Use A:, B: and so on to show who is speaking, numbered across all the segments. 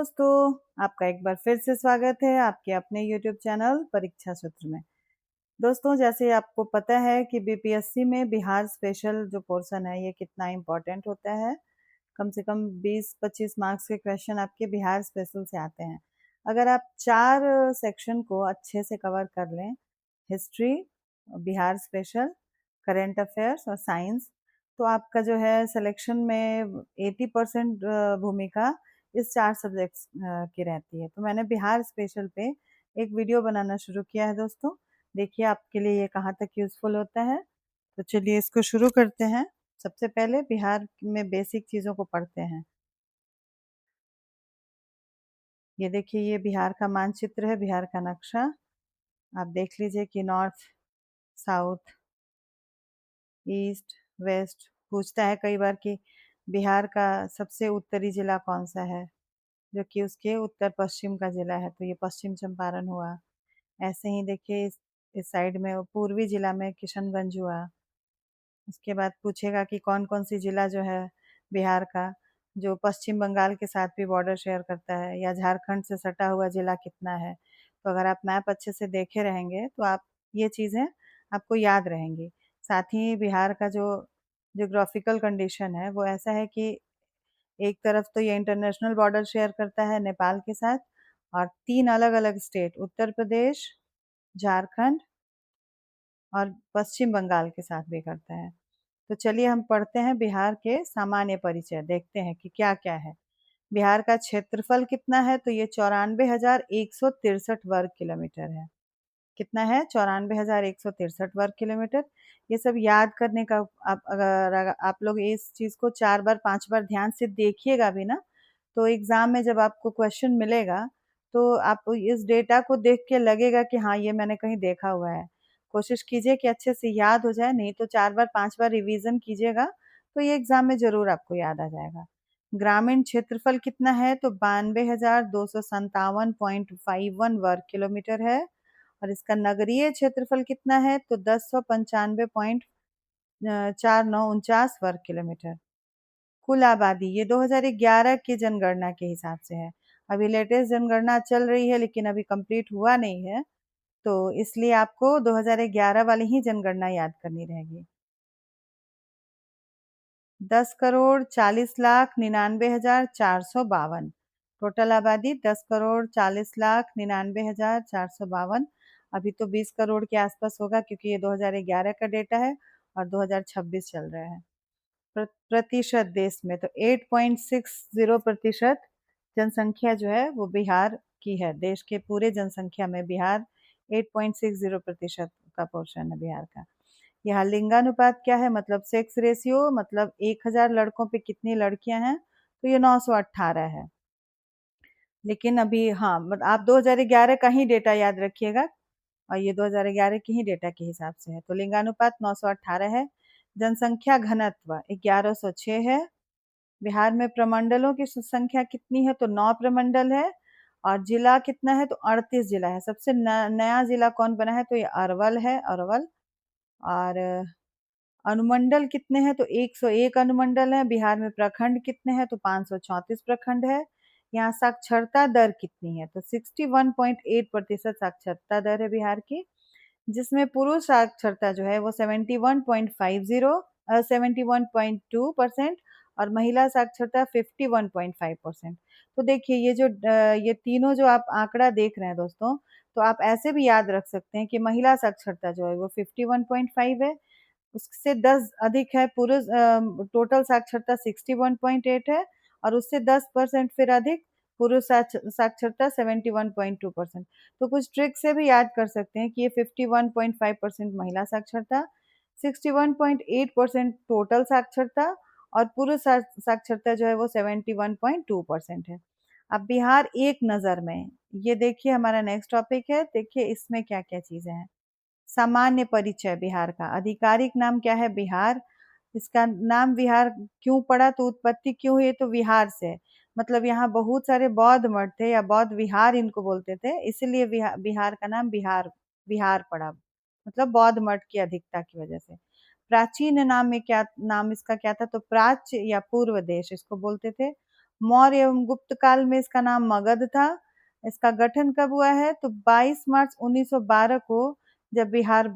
A: दोस्तों, आपका एक बार फिर से स्वागत है आपके अपने यूट्यूब चैनल परीक्षा सूत्र में। दोस्तों, जैसे आपको पता है कि बीपीएससी में बिहार स्पेशल जो पोर्शन है ये कितना इम्पोर्टेंट होता है। कम से कम 20-25 मार्क्स के क्वेश्चन आपके बिहार स्पेशल से आते हैं। अगर आप 4 सेक्शन को अच्छे से कवर कर लें, history, Bihar special, current affairs और साइंस, तो आपका जो है सिलेक्शन में 80% भूमिका इस 4 सब्जेक्ट्स की रहती है। तो मैंने बिहार स्पेशल पे एक वीडियो बनाना शुरू किया है दोस्तों। देखिए आपके लिए ये कहाँ तक यूज़फुल होता है। तो चलिए इसको शुरू करते हैं। सबसे पहले बिहार में बेसिक चीज़ों को पढ़ते हैं। ये देखिए, ये बिहार का मानचित्र है, बिहार का नक्शा। आप देख लीजिए कि नॉर्थ, साउथ, ईस्ट, वेस्ट पूछता है कई बार कि बिहार का सबसे उत्तरी जिला कौन सा है, जो कि उसके उत्तर पश्चिम का जिला है, तो ये पश्चिम चंपारण हुआ। ऐसे ही देखिए इस साइड में पूर्वी जिला में किशनगंज हुआ। उसके बाद पूछेगा कि कौन कौन सी जिला जो है बिहार का जो पश्चिम बंगाल के साथ भी बॉर्डर शेयर करता है, या झारखंड से सटा हुआ जिला कितना है। तो अगर आप मैप अच्छे से देखे रहेंगे तो आप ये चीज़ें आपको याद रहेंगी। साथ ही बिहार का जो जियोग्राफिकल कंडीशन है वो ऐसा है कि एक तरफ तो ये इंटरनेशनल बॉर्डर शेयर करता है नेपाल के साथ, और 3 अलग-अलग स्टेट उत्तर प्रदेश, झारखंड और पश्चिम बंगाल के साथ भी करता है। तो चलिए हम पढ़ते हैं बिहार के सामान्य परिचय, देखते हैं कि क्या-क्या है। बिहार का क्षेत्रफल कितना है, तो ये 94,163 वर्ग किलोमीटर है। कितना है? 94,163 वर्ग किलोमीटर। ये सब याद करने का, आप अगर आप लोग इस चीज़ को 4 बार 5 बार ध्यान से देखिएगा भी ना, तो एग्ज़ाम में जब आपको क्वेश्चन मिलेगा, तो आप इस डेटा को देख के लगेगा कि हाँ, ये मैंने कहीं देखा हुआ है। कोशिश कीजिए कि अच्छे से याद हो जाए, नहीं तो 4 बार 5 बार रिवीज़न कीजिएगा, तो ये एग्ज़ाम में ज़रूर आपको याद आ जाएगा। ग्रामीण क्षेत्रफल कितना है, तो 92,257.51 वर्ग किलोमीटर है। और इसका नगरीय क्षेत्रफल कितना है, तो 10,95.4949 वर्ग किलोमीटर। कुल आबादी ये 2011 की जनगणना के हिसाब से है। अभी लेटेस्ट जनगणना चल रही है लेकिन अभी कंप्लीट हुआ नहीं है, तो इसलिए आपको 2011 वाली ही जनगणना याद करनी रहेगी। 10,40,99,452 टोटल आबादी 10,40,99,452। अभी तो 20 करोड़ के आसपास होगा क्योंकि ये 2011 का डेटा है और 2026 चल रहा है। प्रतिशत देश में तो 8.60% जनसंख्या जो है वो बिहार की है। देश के पूरे जनसंख्या में बिहार 8.60% का पोर्शन है बिहार का। यहाँ लिंगानुपात क्या है, मतलब सेक्स रेशियो, मतलब 1000 लड़कों पे कितनी लड़कियां हैं, तो ये 918 है। लेकिन अभी हाँ, आप 2011 का ही डेटा याद रखिएगा, और ये 2011 की ही डेटा के हिसाब से है। तो लिंगानुपात 918 है। जनसंख्या घनत्व 1106 है। बिहार में प्रमंडलों की संख्या कितनी है, तो 9 प्रमंडल है। और जिला कितना है, तो 38 जिला है। सबसे नया जिला कौन बना है, तो ये अरवल है, अरवल। और अनुमंडल कितने हैं, तो 101 अनुमंडल हैं। बिहार में प्रखंड कितने हैं, तो 534 प्रखंड है। यहाँ साक्षरता दर कितनी है, तो 61.8% साक्षरता दर है बिहार की, जिसमें पुरुष साक्षरता जो है वो 71.2% और महिला साक्षरता 51.5%। तो देखिए ये जो ये तीनों जो आप आंकड़ा देख रहे हैं दोस्तों, तो आप ऐसे भी याद रख सकते हैं कि महिला साक्षरता जो है वो 51.5 है, उससे 10 अधिक है पुरुष। टोटल साक्षरता 61.8 है, और उससे 10% फिर अधिक पुरुष साक्षरता 71.2%। तो कुछ ट्रिक से भी याद कर सकते हैं कि ये 51.5% महिला साक्षरता, 61.8% टोटल साक्षरता, और पुरुष साक्षरता जो है वो 71.2% है। अब बिहार एक नज़र में, ये देखिए हमारा नेक्स्ट टॉपिक है। देखिए इसमें क्या क्या चीज़ें हैं। सामान्य परिचय बिहार का, आधिकारिक नाम क्या है, बिहार। इसका नाम बिहार क्यों पड़ा, तो उत्पत्ति क्यों हुई, तो विहार से, मतलब यहाँ बहुत सारे बौद्ध मठ थे, या बौद्ध विहार इनको बोलते थे, इसीलिए बिहार का नाम बिहार विहार पड़ा, मतलब बौद्ध मठ की अधिकता की वजह से। प्राचीन नाम में क्या, नाम इसका क्या था, तो प्राच्य या पूर्व देश इसको बोलते थे। मौर्य एवं गुप्त काल में इसका नाम मगध था। इसका गठन कब हुआ है? तो 22 मार्च 1912 को, जब बिहार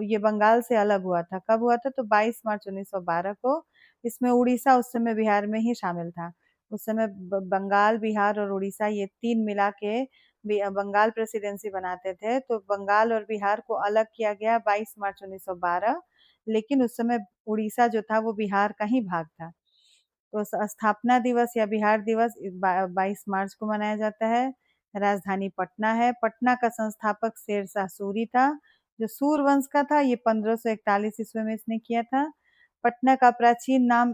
A: ये बंगाल से अलग हुआ था। कब हुआ था? तो 22 मार्च 1912 को। इसमें उड़ीसा उस समय बिहार में ही शामिल था। उस समय बंगाल, बिहार और उड़ीसा ये तीन मिला के बंगाल प्रेसिडेंसी बनाते थे। तो बंगाल और बिहार को अलग किया गया 22 मार्च 1912, लेकिन उस समय उड़ीसा जो था वो बिहार का ही भाग था। तो स्थापना दिवस या बिहार दिवस 22 मार्च को मनाया जाता है। राजधानी पटना है। पटना का संस्थापक शेरशाह सूरी था, जो सूर वंश का था। ये 1541 ईस्वी में इसने किया था। पटना का प्राचीन नाम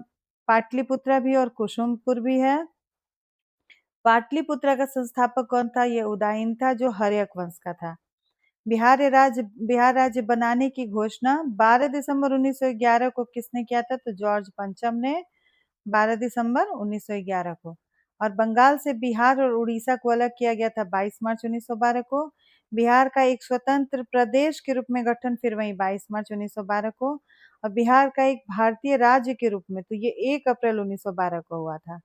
A: पाटलिपुत्रा भी और कुसुमपुर भी है। पाटलिपुत्रा का संस्थापक कौन था? ये उदयन था, जो हर्यक वंश का था। बिहार राज्य बनाने की घोषणा 12 दिसंबर 1911 को किसने किया था? तो जॉर्ज पंचम ने, 12 दिसंबर 1911 को। और बंगाल से बिहार और उड़ीसा को अलग किया गया था 22 मार्च 1912 को। बिहार का एक स्वतंत्र प्रदेश के रूप में गठन फिर वही 22 मार्च 1912 को। और बिहार का एक भारतीय राज्य के रूप में तो ये 1 अप्रैल 1912 को हुआ था।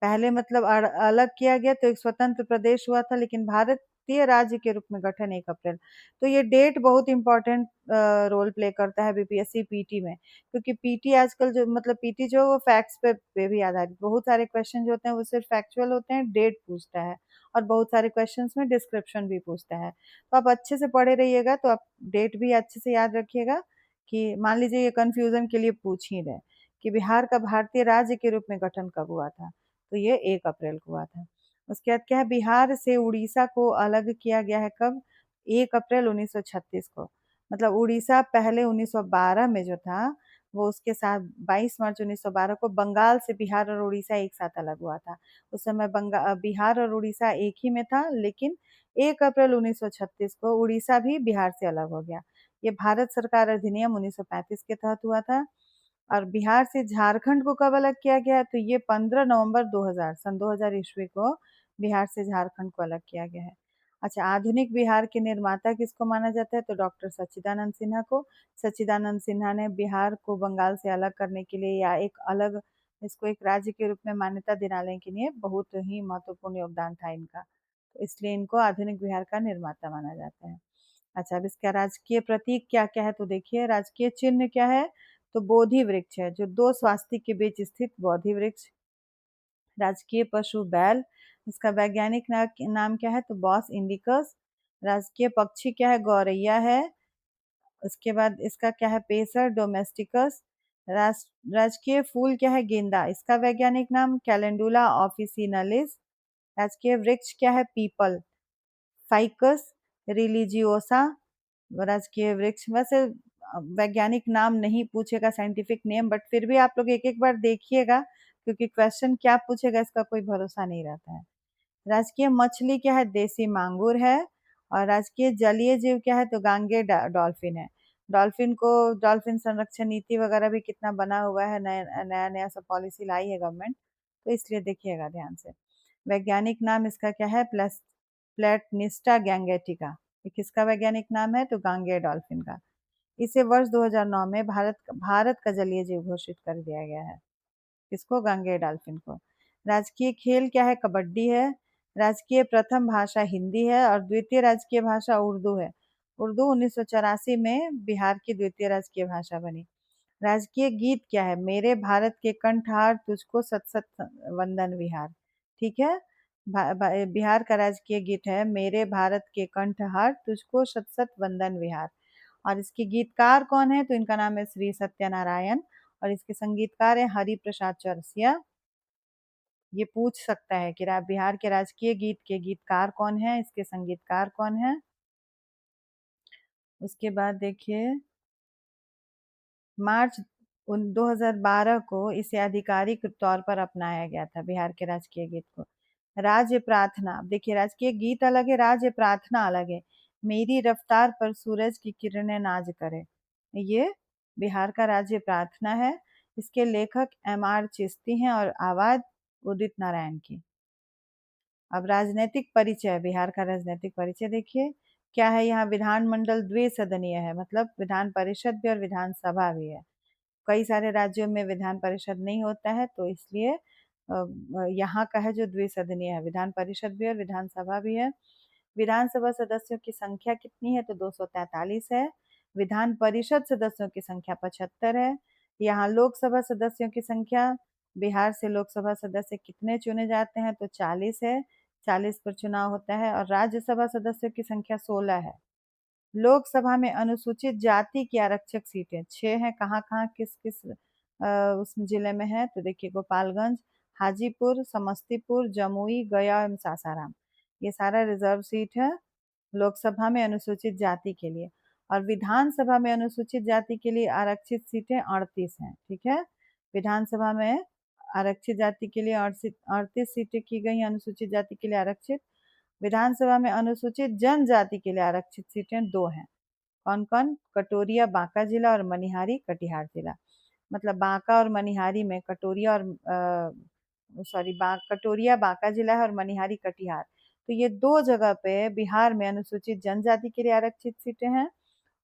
A: पहले मतलब अलग किया गया तो एक स्वतंत्र प्रदेश हुआ था, लेकिन भारतीय राज्य के रूप में गठन 1 अप्रैल। तो ये डेट बहुत इंपॉर्टेंट रोल प्ले करता है बीपीएससी पीटी में, क्योंकि पीटी आजकल जो मतलब पीटी जो वो फैक्ट्स पे भी आधारित, बहुत सारे क्वेश्चन जो होते हैं वो सिर्फ फैक्चुअल होते हैं, डेट पूछता है। और बहुत सारे क्वेश्चन में डिस्क्रिप्शन भी पूछता है। तो आप अच्छे से पढ़े रहिएगा, तो आप डेट भी अच्छे से याद रखिएगा। कि मान लीजिए ये कंफ्यूजन के लिए पूछ ही रहे कि बिहार का भारतीय राज्य के रूप में गठन कब हुआ था? तो ये 1 अप्रैल को हुआ था। उसके बाद क्या है? बिहार से उड़ीसा को अलग किया गया है कब? 1 अप्रैल 1936 को। मतलब उड़ीसा पहले 1912 में जो था, वो उसके साथ 22 मार्च 1912 को बंगाल से बिहार और उड़ीसा एक साथ अलग हुआ था। उस समय बिहार और उड़ीसा एक ही में था, लेकिन 1 अप्रैल 1936 को उड़ीसा भी बिहार से अलग हो गया। ये भारत सरकार अधिनियम 1935 के तहत हुआ था। और बिहार से झारखंड को कब अलग किया गया? तो ये 15 नवंबर 2000 सन 2000 ईस्वी को बिहार से झारखंड को अलग किया गया है। अच्छा, आधुनिक बिहार के निर्माता किसको माना जाता है? तो डॉक्टर सच्चिदानंद सिन्हा को। सच्चिदानंद सिन्हा ने बिहार को बंगाल से अलग करने के लिए, या एक अलग इसको एक राज्य के रूप में मान्यता दिलाने के लिए बहुत ही महत्वपूर्ण योगदान था इनका। तो इसलिए इनको आधुनिक बिहार का निर्माता माना जाता है। अच्छा, अब इसका राजकीय प्रतीक क्या क्या है? तो देखिए, राजकीय चिन्ह क्या है? तो बोधि वृक्ष है, जो दो स्वास्तिक के बीच स्थित बोधि वृक्ष। राजकीय पशु बैल। इसका वैज्ञानिक नाम क्या है? तो बॉस इंडिकस। राजकीय पक्षी क्या है? गौरैया है। उसके बाद इसका क्या है? Pacer domesticus. राजकीय फूल क्या है? गेंदा। इसका वैज्ञानिक नाम कैलेंडुला ऑफिसिनालिस। राजकीय वृक्ष क्या है? People, ficus religiosa. राजकीय वृक्ष, वैसे वैज्ञानिक नाम नहीं पूछेगा, साइंटिफिक नेम, बट फिर भी आप लोग एक एक बार देखिएगा, क्योंकि क्वेश्चन क्या पूछेगा इसका कोई भरोसा नहीं रहता है। राजकीय मछली क्या है? देसी मांगुर है। और राजकीय जलीय जीव क्या है? तो गांगे डॉल्फिन है। डॉल्फिन संरक्षण नीति वगैरह भी कितना बना हुआ है, नया नया नया सब पॉलिसी लाई है गवर्नमेंट, तो इसलिए देखिएगा ध्यान से। वैज्ञानिक नाम इसका क्या है? प्लेटनिस्टा गैंगेटिका। ये किसका वैज्ञानिक नाम है? तो गांगे डॉल्फिन का। इसे वर्ष 2009 में भारत का जलीय जीव घोषित कर दिया गया है। किसको? गांगे डॉल्फिन को। राजकीय खेल क्या है? कबड्डी है। राजकीय प्रथम भाषा हिंदी है, और द्वितीय राजकीय भाषा उर्दू है। उर्दू 1984 में बिहार की द्वितीय राजकीय भाषा बनी। राजकीय गीत क्या है? मेरे भारत के कंठहार तुझको सत सत वंदन विहार। ठीक है। बिहार का राजकीय गीत है मेरे भारत के कंठहार तुझको सत सत वंदन विहार। और इसके गीतकार कौन है? तो इनका नाम है श्री सत्यनारायण। और इसके संगीतकार है हरि प्रसाद चौरसिया। ये पूछ सकता है कि बिहार के राजकीय गीत के गीतकार कौन है, इसके संगीतकार कौन है। उसके बाद देखिए, मार्च 2012 को इसे आधिकारिक तौर पर अपनाया गया था, बिहार के राजकीय गीत को। राज्य प्रार्थना, अब देखिए राजकीय गीत अलग है, राज्य प्रार्थना अलग है। मेरी रफ्तार पर सूरज की किरणें नाज करे, ये बिहार का राज्य प्रार्थना है। इसके लेखक एम आर चिश्ती हैं और आवाज उदित नारायण की। अब राजनीतिक परिचय, बिहार का राजनीतिक परिचय देखिए क्या है। यहाँ विधानमंडल द्विसदनीय है, मतलब विधान परिषद भी और विधानसभा भी है। कई सारे राज्यों में विधान परिषद नहीं होता है, तो इसलिए यहाँ का है जो द्विसदनीय है, विधान परिषद भी है, विधानसभा भी है। विधानसभा सदस्यों की संख्या कितनी है, तो 243 है। विधान परिषद सदस्यों की संख्या 75 है। यहाँ लोकसभा सदस्यों की संख्या, बिहार से लोकसभा सदस्य कितने चुने जाते हैं, तो 40 है, 40 पर चुनाव होता है। और राज्यसभा सदस्यों की संख्या 16 है। लोकसभा में अनुसूचित जाति की आरक्षक सीटें 6 हैं। कहाँ कहाँ किस किस उस जिले में है, तो देखिए गोपालगंज, हाजीपुर, समस्तीपुर, जमुई, गया एवं सासाराम, ये सारा रिजर्व सीट है लोकसभा में अनुसूचित जाति के लिए। और विधानसभा में अनुसूचित जाति के लिए आरक्षित सीटें 38 हैं। ठीक है, विधानसभा में आरक्षित जाति के लिए 38 सीटें की गई, अनुसूचित जाति के लिए आरक्षित। विधानसभा में अनुसूचित जनजाति के लिए आरक्षित सीटें 2 हैं। कौन कौन, कटोरिया बांका जिला और मनिहारी कटिहार जिला। मतलब बांका और मनिहारी में, कटोरिया और कटोरिया बांका जिला है और मनिहारी कटिहार, तो ये 2 जगह पे बिहार में अनुसूचित जनजाति के लिए आरक्षित सीटें हैं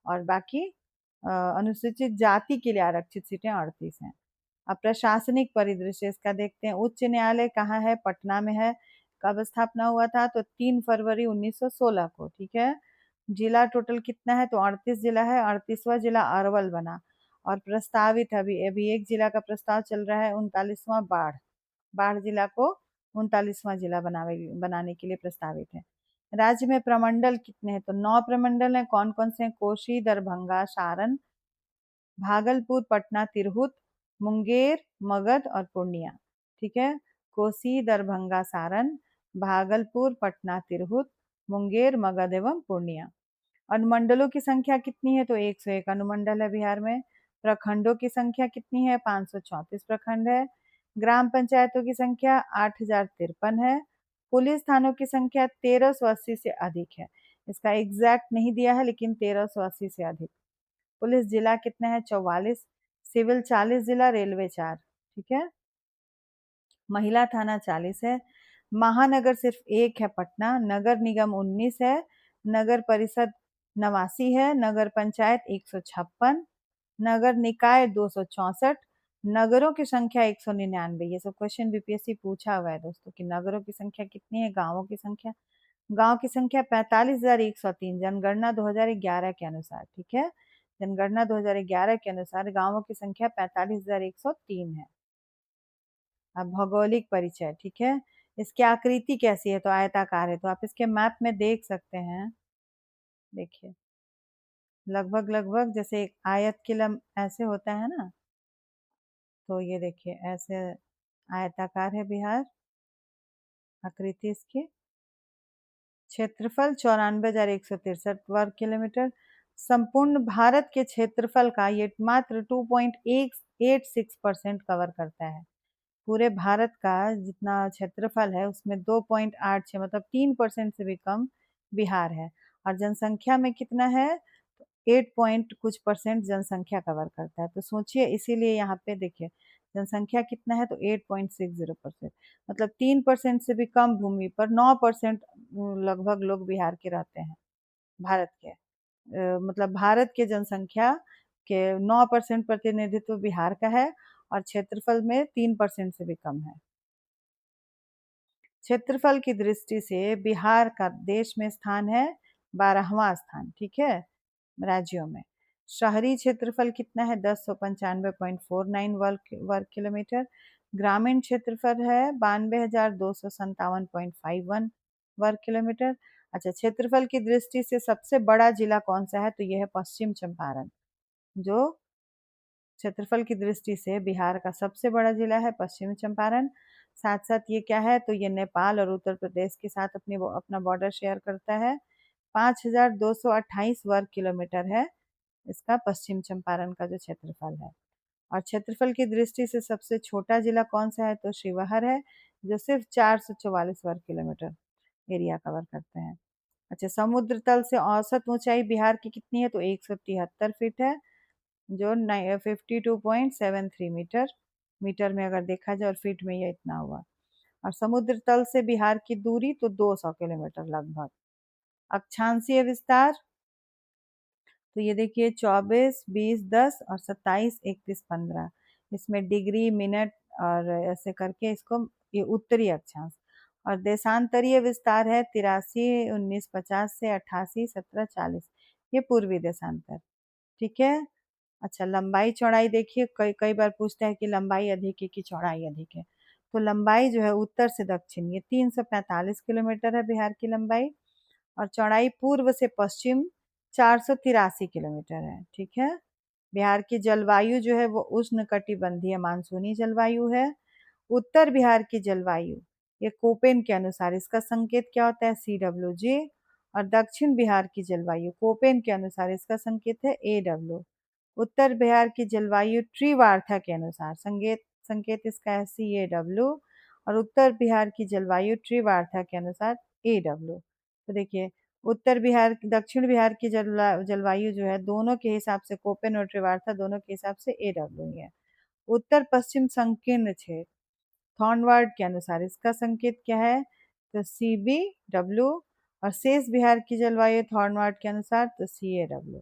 A: और बाकी अनुसूचित जाति के लिए आरक्षित सीटें 38 हैं। अब प्रशासनिक परिदृश्य इसका देखते हैं। उच्च न्यायालय कहाँ है, पटना में है। कब स्थापना हुआ था, तो 3 फरवरी 1916 को। ठीक है, जिला टोटल कितना है, तो 38 जिला है। 38वां जिला अरवल बना। और प्रस्तावित अभी अभी एक जिला का प्रस्ताव चल रहा है, 39वां बाढ़, बाढ़ जिला को 39वां जिला बनाने के लिए प्रस्तावित है। राज्य में प्रमंडल कितने हैं, तो 9 प्रमंडल हैं। कौन कौन से हैं, कोशी, दरभंगा, सारण, भागलपुर, पटना, तिरहुत, मुंगेर, मगध और पूर्णिया। ठीक है, कोसी, दरभंगा, सारण, भागलपुर, पटना, तिरहुत, मुंगेर, मगध एवं पूर्णिया। अनुमंडलों की संख्या कितनी है, तो 101 अनुमंडल है बिहार में। प्रखंडों की संख्या कितनी है, 534 प्रखंड है। ग्राम पंचायतों की संख्या 8053 है। पुलिस थानों की संख्या 1380 से अधिक है। इसका एग्जैक्ट नहीं दिया है, लेकिन 1380 से अधिक। पुलिस जिला कितना है, 44। सिविल 40 जिला, रेलवे 4। ठीक है, महिला थाना 40 है। महानगर सिर्फ एक है, पटना। नगर निगम 19 है। नगर परिषद 89 है। नगर पंचायत 156। नगर निकाय 264। नगरों की संख्या 199। ये सब क्वेश्चन बीपीएससी पूछा हुआ है दोस्तों कि नगरों की संख्या कितनी है, गांवों की संख्या। गांव की संख्या 45,103, जनगणना 2011 के अनुसार। ठीक है, जनगणना 2011 के अनुसार गांवों की संख्या 45,103 है। अब भौगोलिक परिचय। ठीक है, इसकी आकृति कैसी है, तो आयताकार है। तो आप इसके मैप में देख सकते हैं, देखिए लगभग लगभग जैसे एक आयत की ऐसे होता है ना, तो ये देखिए ऐसे आयताकार है बिहार, आकृति इसकी। क्षेत्रफल 94,163 वर्ग किलोमीटर। संपूर्ण भारत के क्षेत्रफल का ये मात्र 2.86% कवर करता है। पूरे भारत का जितना क्षेत्रफल है उसमें 2.86 मतलब 3% से भी कम बिहार है। और जनसंख्या में कितना है, 8 पॉइंट कुछ परसेंट जनसंख्या कवर करता है। तो सोचिए, इसीलिए यहाँ पे देखिए जनसंख्या कितना है, तो 8.60%, मतलब 3% से भी कम भूमि पर 9% लगभग लोग बिहार के रहते हैं। भारत के मतलब भारत के जनसंख्या के 9% प्रतिनिधित्व बिहार का है और क्षेत्रफल में 3% से भी कम है। क्षेत्रफल की दृष्टि से बिहार का देश में स्थान है 12वां स्थान। ठीक है, राज्यों में। शहरी क्षेत्रफल कितना है, 1095.49 वर्ग किलोमीटर। ग्रामीण क्षेत्रफल है 92,257.51 वर्ग किलोमीटर। अच्छा, क्षेत्रफल की दृष्टि से सबसे बड़ा जिला कौन सा है, तो यह है पश्चिम चंपारण। जो क्षेत्रफल की दृष्टि से बिहार का सबसे बड़ा जिला है पश्चिमी चंपारण। साथ साथ ये क्या है, तो ये नेपाल और उत्तर प्रदेश के साथ अपना बॉर्डर शेयर करता है। 5,228 वर्ग किलोमीटर है इसका पश्चिम चंपारण का जो क्षेत्रफल है। और क्षेत्रफल की दृष्टि से सबसे छोटा जिला कौन सा है, तो शिवहर है, जो सिर्फ 444 वर्ग किलोमीटर एरिया कवर करते हैं। अच्छा, समुद्र तल से औसत ऊंचाई बिहार की कितनी है, तो 173 फीट है, जो 52.73 मीटर, मीटर में अगर देखा जाए और फीट में ये इतना हुआ। और समुद्र तल से बिहार की दूरी तो 200 किलोमीटर लगभग। अक्षांशीय विस्तार, तो ये देखिए 24, 20, 10 और 27, 31, 15, इसमें डिग्री, मिनट और ऐसे करके इसको, ये उत्तरी अक्षांश। और देशांतरीय विस्तार है 83, 1950 से 88, 1740, ये पूर्वी देशांतर। ठीक है। अच्छा, लंबाई चौड़ाई देखिए, कई कई बार पूछता है कि लंबाई अधिक है कि चौड़ाई अधिक है। तो लंबाई जो है उत्तर से दक्षिण ये 345 किलोमीटर है बिहार की लंबाई, और चौड़ाई पूर्व से पश्चिम 483 किलोमीटर है। ठीक है। बिहार की जलवायु जो है वो उष्ण कटिबंधीय मानसूनी जलवायु है। उत्तर बिहार की जलवायु, ये कोपेन के अनुसार इसका संकेत क्या होता है, CWG। और दक्षिण बिहार की जलवायु कोपेन के अनुसार इसका संकेत है AW। उत्तर बिहार की जलवायु ट्रीवार्था के अनुसार संकेत संकेत इसका है CAW, और उत्तर बिहार की जलवायु ट्रीवार्था के अनुसार AW। तो देखिए, उत्तर बिहार, दक्षिण बिहार की जलवायु जो है दोनों के हिसाब से, कोपेन और ट्रीवार्था दोनों के हिसाब से AW ही है। उत्तर पश्चिम संकीर्ण क्षेत्र थॉर्नवर्ड के अनुसार इसका संकेत क्या है, तो CBW। और शेष बिहार की जलवायु थॉर्नवर्ड के अनुसार तो CAW।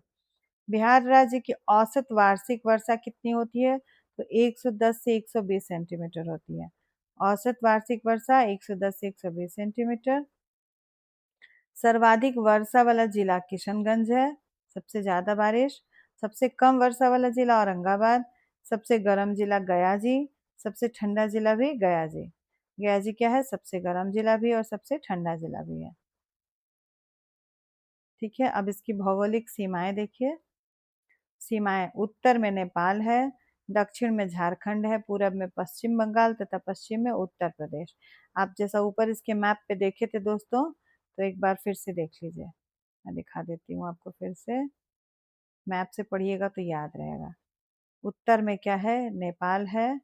A: बिहार राज्य की औसत वार्षिक वर्षा कितनी होती है, तो 110 से 120 सेंटीमीटर होती है। औसत वार्षिक वर्षा 110 से 120 सेंटीमीटर। सर्वाधिक वर्षा वाला जिला किशनगंज है, सबसे ज़्यादा बारिश। सबसे कम वर्षा वाला जिला औरंगाबाद। सबसे गर्म जिला गया जी। सबसे ठंडा जिला भी गया जी। गया जी क्या है, सबसे गर्म जिला भी और सबसे ठंडा जिला भी है। ठीक है। अब इसकी भौगोलिक सीमाएं देखिए। सीमाएं, उत्तर में नेपाल है, दक्षिण में झारखंड है, पूरब में पश्चिम बंगाल तथा पश्चिम में उत्तर प्रदेश। आप जैसा ऊपर इसके मैप पे देखे थे दोस्तों, तो एक बार फिर से देख लीजिए, मैं दिखा देती हूँ आपको फिर से। मैप से पढ़िएगा तो याद रहेगा। उत्तर में क्या है, नेपाल है,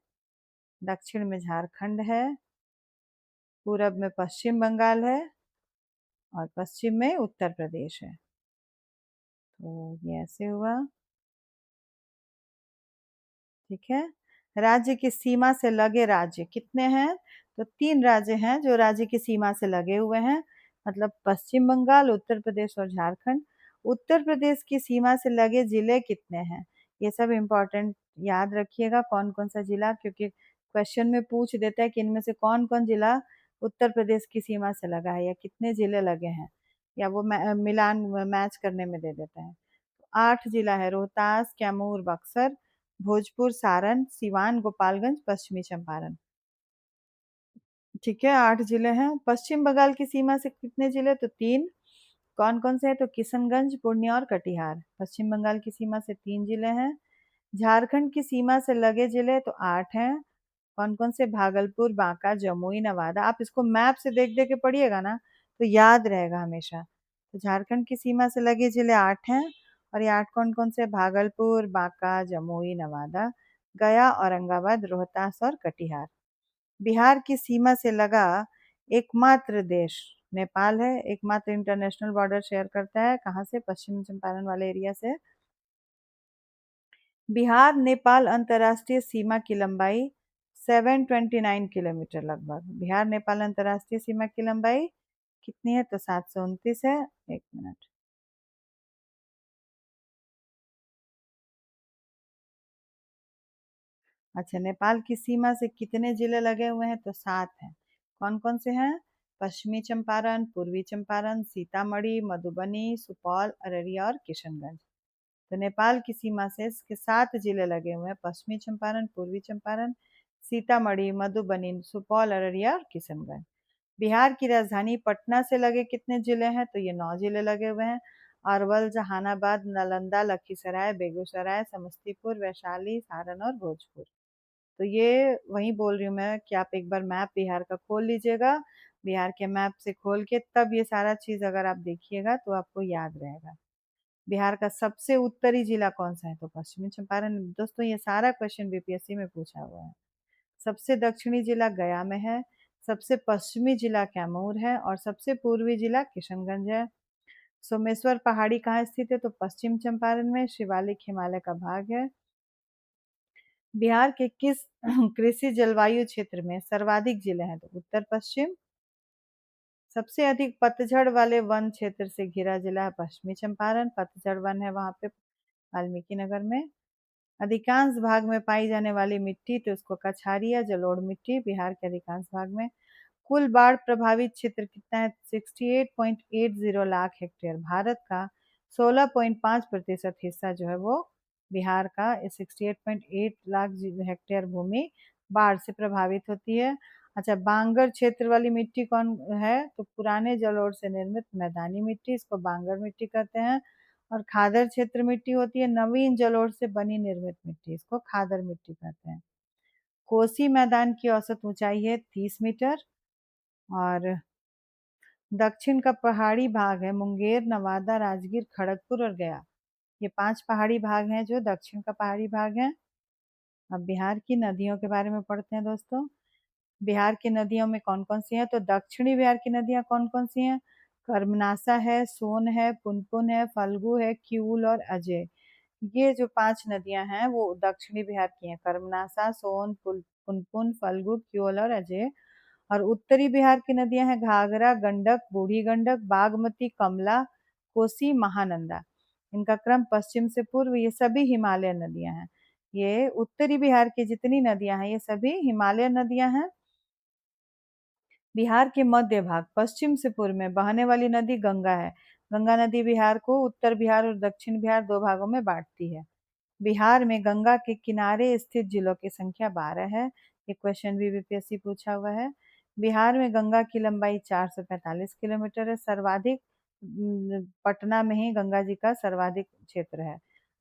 A: दक्षिण में झारखंड है, पूरब में पश्चिम बंगाल है, और पश्चिम में उत्तर प्रदेश है। तो ये ऐसे हुआ। ठीक है। राज्य की सीमा से लगे राज्य कितने हैं, तो 3 राज्य हैं जो राज्य की सीमा से लगे हुए हैं, मतलब पश्चिम बंगाल, उत्तर प्रदेश और झारखंड। उत्तर प्रदेश की सीमा से लगे जिले कितने हैं, ये सब इम्पोर्टेंट याद रखिएगा, कौन कौन सा जिला, क्योंकि क्वेश्चन में पूछ देता है कि इनमें से कौन कौन जिला उत्तर प्रदेश की सीमा से लगा है, या कितने जिले लगे हैं, या वो मिलान मैच करने में दे देता है। 8 जिला है, रोहतास, कैमूर, बक्सर, भोजपुर, सारण, सिवान, गोपालगंज, पश्चिमी चंपारण। ठीक है, 8 जिले हैं। पश्चिम बंगाल की सीमा से कितने जिले, तो 3। कौन कौन से हैं, तो किशनगंज, पूर्णिया और कटिहार। पश्चिम बंगाल की सीमा से 3 जिले हैं। झारखंड की सीमा से लगे जिले तो 8 हैं। कौन कौन से, भागलपुर, बांका, जमुई, नवादा। आप इसको मैप से देख देख के पढ़िएगा ना, तो याद रहेगा हमेशा। तो झारखंड की सीमा से लगे जिले 8 हैं, और ये 8 कौन कौन से, भागलपुर, बांका, जमुई, नवादा, गया, औरंगाबाद, रोहतास और कटिहार। बिहार की सीमा से लगा एकमात्र देश नेपाल है, एकमात्र इंटरनेशनल बॉर्डर शेयर करता है, कहाँ से, पश्चिम चंपारण वाले एरिया से। बिहार नेपाल अंतर्राष्ट्रीय सीमा की लंबाई 729 किलोमीटर लगभग। बिहार नेपाल अंतर्राष्ट्रीय सीमा की लंबाई कितनी है, तो 729 है। एक मिनट। अच्छा, नेपाल की सीमा से कितने जिले लगे हुए हैं, तो 7 हैं। कौन कौन से हैं, पश्चिमी चंपारण, पूर्वी चंपारण, सीतामढ़ी, मधुबनी, सुपौल, अररिया और किशनगंज। तो नेपाल की सीमा से इसके 7 जिले लगे हुए हैं, पश्चिमी चंपारण, पूर्वी चंपारण, सीतामढ़ी, मधुबनी, सुपौल, अररिया और किशनगंज। बिहार की राजधानी पटना से लगे कितने जिले हैं, तो ये 9 जिले लगे हुए हैं, अरवल, जहानाबाद, नालंदा, लखीसराय, बेगूसराय, समस्तीपुर, वैशाली, सारण और भोजपुर। तो ये वही बोल रही हूँ मैं कि आप एक बार मैप बिहार का खोल लीजिएगा, बिहार के मैप से खोल के तब ये सारा चीज़ अगर आप देखिएगा तो आपको याद रहेगा। बिहार का सबसे उत्तरी जिला कौन सा है, तो पश्चिमी चंपारण। दोस्तों, ये सारा क्वेश्चन बीपीएससी में पूछा हुआ है। सबसे दक्षिणी जिला गया में है, सबसे पश्चिमी जिला कैमूर है, और सबसे पूर्वी जिला किशनगंज है। सोमेश्वर पहाड़ी कहाँ स्थित है, तो पश्चिम चंपारण में, शिवालिक हिमालय का भाग है। बिहार के किस कृषि जलवायु क्षेत्र में सर्वाधिक जिले हैं, तो उत्तर पश्चिम। सबसे अधिक पतझड़ वाले वन क्षेत्र से घिरा जिला है पश्चिमी चंपारण, पतझड़ वन है वहाँ पे वाल्मीकि नगर में। अधिकांश भाग में पाई जाने वाली मिट्टी तो उसको कछारिया जलोढ़ मिट्टी बिहार के अधिकांश भाग में। कुल बाढ़ प्रभावित क्षेत्र कितना है? 68.80 लाख हेक्टेयर। भारत का 16.5% हिस्सा जो है वो बिहार का 68.8 लाख हेक्टेयर भूमि बाढ़ से प्रभावित होती है। अच्छा, बांगर क्षेत्र वाली मिट्टी कौन है? तो पुराने जलोढ़ से निर्मित मैदानी मिट्टी, इसको बांगर मिट्टी कहते हैं। और खादर क्षेत्र मिट्टी होती है नवीन जलोढ़ से बनी निर्मित मिट्टी, इसको खादर मिट्टी कहते हैं। कोसी मैदान की औसत ऊंचाई है 30 मीटर। और दक्षिण का पहाड़ी भाग है मुंगेर, नवादा, राजगीर, खड़गपुर और गया। ये 5 पहाड़ी भाग हैं जो दक्षिण का पहाड़ी भाग है। अब बिहार की नदियों के बारे में पढ़ते हैं दोस्तों। बिहार की नदियों में कौन कौन सी हैं? तो दक्षिणी बिहार की नदियां कौन कौन सी हैं? कर्मनासा है, सोन है, पुनपुन है, फल्गु है, किऊल और अजय। ये जो 5 नदियां हैं वो दक्षिणी बिहार की हैं। कर्मनासा, सोन, पुनपुन, फल्गु, किऊल और अजय। और उत्तरी बिहार की नदियां हैं घाघरा, गंडक, बूढ़ी गंडक, बागमती, कमला, कोसी, महानंदा। इनका क्रम पश्चिम से पूर्व। ये सभी हिमालयन नदियां हैं। ये उत्तरी बिहार की जितनी नदियां हैं ये सभी हिमालयन नदियां हैं। बिहार के मध्य भाग पश्चिम से पूर्व में बहने वाली नदी गंगा है। गंगा नदी बिहार को उत्तर बिहार और दक्षिण बिहार 2 भागों में बांटती है। बिहार में गंगा के किनारे स्थित जिलों की संख्या 12 है। ये क्वेश्चन भी बीपीएससी पूछा हुआ है। बिहार में गंगा की लंबाई 445 किलोमीटर है। सर्वाधिक पटना में ही गंगा जी का सर्वाधिक क्षेत्र है,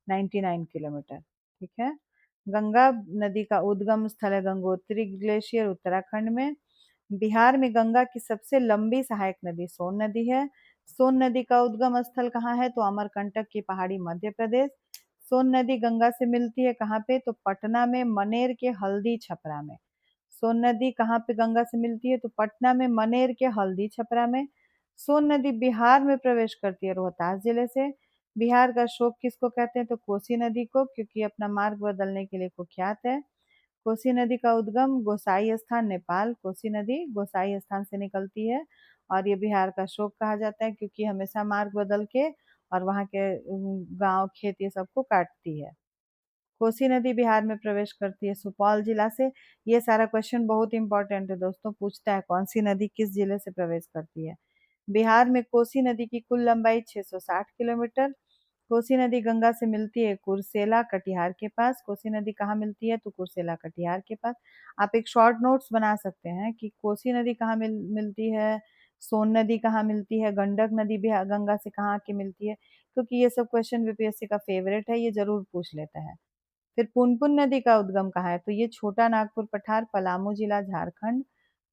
A: 99 किलोमीटर। ठीक है। गंगा नदी का उद्गम स्थल है गंगोत्री ग्लेशियर उत्तराखंड में। बिहार में गंगा की सबसे लंबी सहायक नदी सोन नदी है। सोन नदी का उद्गम स्थल कहाँ है? तो अमरकंटक की पहाड़ी मध्य प्रदेश। सोन नदी गंगा से मिलती है कहाँ पे? तो पटना में मनेर के हल्दी छपरा में। सोन नदी कहाँ पे गंगा से मिलती है? तो पटना में मनेर के हल्दी छपरा में। सोन नदी बिहार में प्रवेश करती है रोहतास जिले से। बिहार का शोक किसको कहते हैं? तो कोसी नदी को, क्योंकि अपना मार्ग बदलने के लिए कुख्यात है। कोसी नदी का उद्गम गोसाई स्थान नेपाल। कोसी नदी गोसाई स्थान से निकलती है और ये बिहार का शोक कहा जाता है क्योंकि हमेशा मार्ग बदल के और वहाँ के गांव खेत ये सबको काटती है। कोसी नदी बिहार में प्रवेश करती है सुपौल जिला से। ये सारा क्वेश्चन बहुत इंपॉर्टेंट है दोस्तों, पूछता है कौन सी नदी किस जिले से प्रवेश करती है। बिहार में कोसी नदी की कुल लंबाई 660 किलोमीटर। कोसी नदी गंगा से मिलती है कुर्सेला कटिहार के पास। कोसी नदी कहाँ मिलती है? तो कुर्सेला कटिहार के पास। आप एक शॉर्ट नोट्स बना सकते हैं कि कोसी नदी कहाँ मिलती है, सोन नदी कहाँ मिलती है, गंडक नदी भी गंगा से कहाँ के मिलती है, क्योंकि ये सब क्वेश्चन बीपीएससी का फेवरेट है, ये जरूर पूछ लेता है। फिर पुनपुन नदी का उद्गम कहाँ है? तो ये छोटा नागपुर पठार पलामू जिला झारखंड।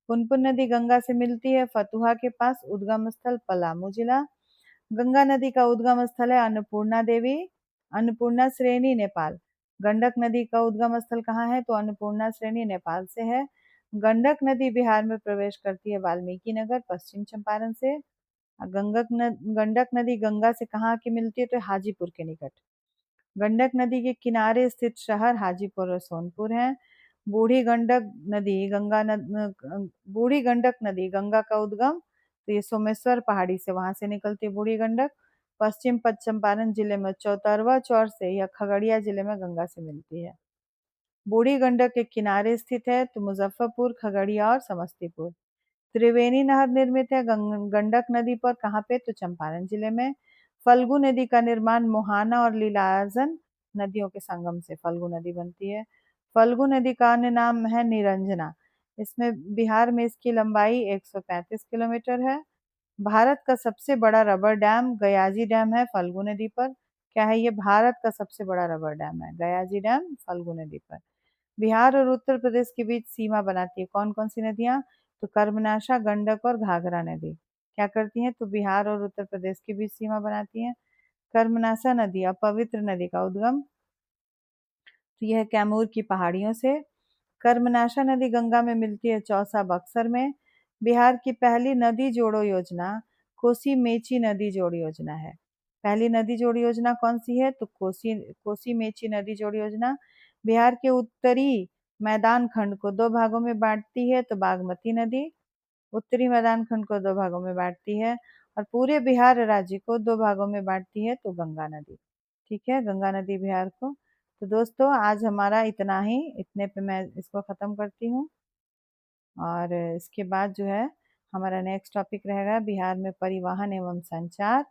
A: पुनपुन नदी गंगा से मिलती है फतुहा के पास। उद्गम स्थल पलामू जिला। गंगा नदी का उद्गम स्थल है अन्नपूर्णा देवी, अन्नपूर्णा श्रेणी नेपाल। गंडक नदी का उद्गम स्थल कहाँ है? तो अन्नपूर्णा श्रेणी नेपाल से है। गंडक नदी बिहार में प्रवेश करती है वाल्मीकि नगर पश्चिम चंपारण से। गंडक नदी गंगा से कहाँ की मिलती है? तो हाजीपुर के निकट। गंडक नदी के किनारे स्थित शहर हाजीपुर और सोनपुर हैं। बूढ़ी गंडक नदी बूढ़ी गंडक नदी गंगा का उद्गम तो ये सोमेश्वर पहाड़ी से वहां से निकलती है बूढ़ी गंडक। पश्चिम चंपारण जिले में चौतरवा चौर से या खगड़िया जिले में गंगा से मिलती है। बूढ़ी गंडक के किनारे स्थित है तो मुजफ्फरपुर, खगड़िया और समस्तीपुर। त्रिवेणी नहर निर्मित है गंडक नदी पर कहाँ पे? तो चंपारण जिले में। फल्गु नदी का निर्माण मोहाना और लीलाजन नदियों के संगम से फल्गु नदी बनती है। फल्गु नदी का अन्य नाम है निरंजना। इसमें बिहार में इसकी लंबाई 135 किलोमीटर है। भारत का सबसे बड़ा रबर डैम गयाजी डैम है फल्गु नदी पर। क्या है ये? भारत का सबसे बड़ा रबर डैम है गयाजी डैम फल्गु नदी पर। बिहार और उत्तर प्रदेश के बीच सीमा बनाती है कौन कौन सी नदियां? तो कर्मनाशा, गंडक और घाघरा नदी क्या करती हैं? तो बिहार और उत्तर प्रदेश के बीच सीमा बनाती हैं। कर्मनाशा नदी अपवित्र नदी का उद्गम तो यह कैमूर की पहाड़ियों से। कर्मनाशा नदी गंगा में मिलती है चौसा बक्सर में। बिहार की पहली नदी जोड़ो योजना कोसी मेची नदी जोड़ योजना है। पहली नदी जोड़ योजना कौन सी है? तो कोसी कोसी मेची नदी जोड़ योजना। बिहार के उत्तरी मैदान खंड को 2 भागों में बांटती है तो बागमती नदी उत्तरी मैदान खंड को 2 भागों में बांटती है। और पूरे बिहार राज्य को 2 भागों में बांटती है तो गंगा नदी। ठीक है, गंगा नदी बिहार को तो दोस्तों आज हमारा इतना ही, इतने पे मैं इसको ख़त्म करती हूँ। और इसके बाद जो है हमारा नेक्स्ट टॉपिक रहेगा बिहार में परिवहन एवं संचार।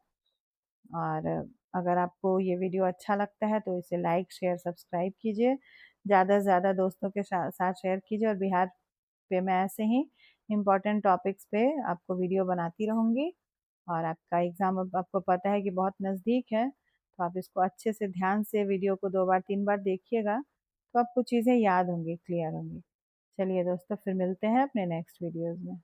A: और अगर आपको ये वीडियो अच्छा लगता है तो इसे लाइक शेयर सब्सक्राइब कीजिए, ज़्यादा से ज़्यादा दोस्तों के साथ शेयर कीजिए। और बिहार पे मैं ऐसे ही इम्पोर्टेंट टॉपिक्स पे आपको वीडियो बनाती रहूँगी। और आपका एग्ज़ाम अब आपको पता है कि बहुत नज़दीक है, तो आप इसको अच्छे से ध्यान से वीडियो को 2 बार 3 बार देखिएगा, तो आपको चीज़ें याद होंगी, क्लियर होंगी। चलिए दोस्तों, फिर मिलते हैं अपने नेक्स्ट वीडियोज़ में।